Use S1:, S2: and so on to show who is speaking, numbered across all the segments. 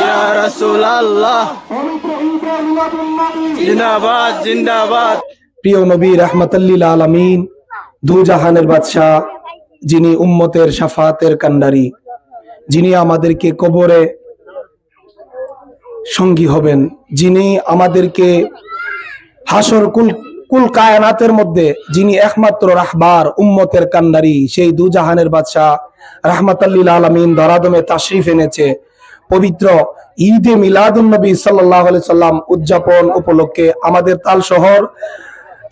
S1: ইয়া রাসূলুল্লাহ জিন্দাবাদ জিন্দাবাদ।
S2: প্রিয় নবী রাহমাতাল লিল আলামিন, দুজাহানের বাদশাহ, যিনি উম্মতের শাফাতের কান্ডারি, যিনি আমাদেরকে কবরে সঙ্গী হবেন, যিনি আমাদেরকে হাসর কুল কায়নাতের মধ্যে যিনি একমাত্র রাহবার, উম্মতের কান্ডারি, সেই দুজাহানের বাদশাহ রাহমাতাল লিল আলামিন দরাদমে তাশরিফ এনেছে। পবিত্র ঈদে মিলাদুন নবী সাল্লাল্লাহু আলাইহি সাল্লাম উদযাপন উপলক্ষে আমাদের তালশহর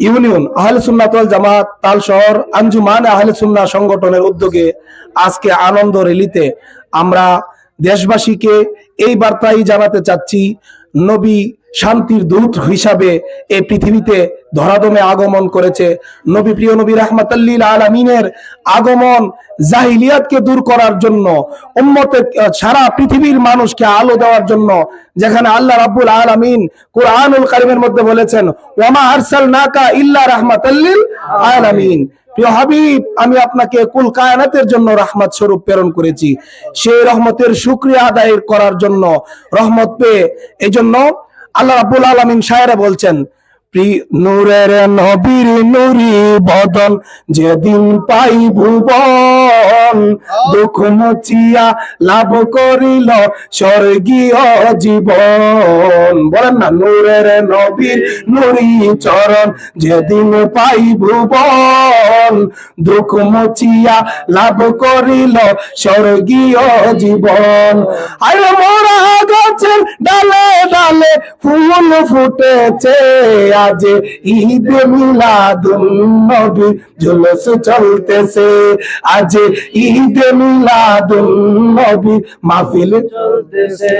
S2: ইউনিয়ন আহলে সুন্নাত ওয়াল জামাত তালশহর আঞ্জুমান আহলে সুন্নাহ সংগঠনের উদ্যোগে আজকে আনন্দ র্যালিতে আমরা দেশবাসীকে এই বার্তাই জানাতে চাচ্ছি, নবী শান্তির দূত হিসাবে এই পৃথিবীতে ধরাদমে আগমন করেছে। নবী, প্রিয় নবী রাহমাতাল লিল আলামিনের আগমন জাহিলিয়াতকে দূর করার জন্য, উম্মতের সারা পৃথিবীর মানুষকে আলো দেওয়ার জন্য। যেখানে আল্লাহ রাব্বুল আলামিন কুরআনুল কারীমের মধ্যে বলেছেন, ওয়ামা আরসালনাকা ইল্লা রাহমাতাল লিল আলামিন, প্রিয় হাবিব, আমি আপনাকে কুল কায়নাতের জন্য রহমত স্বরূপ প্রেরণ করেছি। সেই রহমতের শুকরিয়া আদায় করার জন্য, রহমত পেয়ে এই জন্য আল্লাহ রাব্বুল আলামিন শায়রে বলছেন, নূরের নবীর নূরি বদন যেদিন পাই ভুবন, দুঃখ মুছিয়া লাভ করিল স্বর্গীয় জীবন। বলেন না, নূরের নবীর নূরি চরণ যেদিন পাই ভুবন, দুঃখ মুছিয়া লাভ করিল স্বর্গীয় জীবন। আরে মোরা গাছের ডালে ডালে ফুল ফুটেছে, আজ ঈদে মিলাদুন নবী জুলুস চলতেছে, আজ ঈদে মিলাদুন নবী মাহফিল চলতেছে।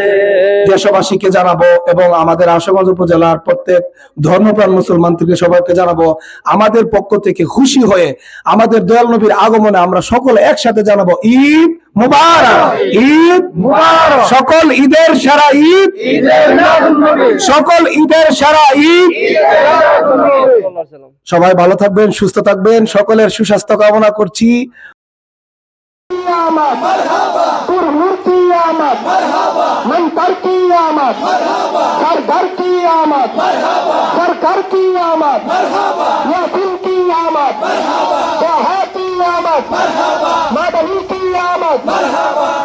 S2: দেশবাসীকে জানাবো এবং আমাদের আশুগঞ্জ উপজেলার প্রত্যেক ধর্মপ্রাণ মুসলমান থেকে সবাইকে জানাবো, আমাদের পক্ষ থেকে খুশি হয়ে আমাদের দয়াল নবীর আগমনে আমরা সকলে একসাথে জানাবো ঈদ মুবারক, ঈদ মুবারক। সকল ঈদের সারা ঈদ, সকল ঈদের সারা ঈদ। সবাই ভালো থাকবেন, সুস্থ থাকবেন, সকলের সুস্বাস্থ্য কামনা করছি।
S3: मरहबा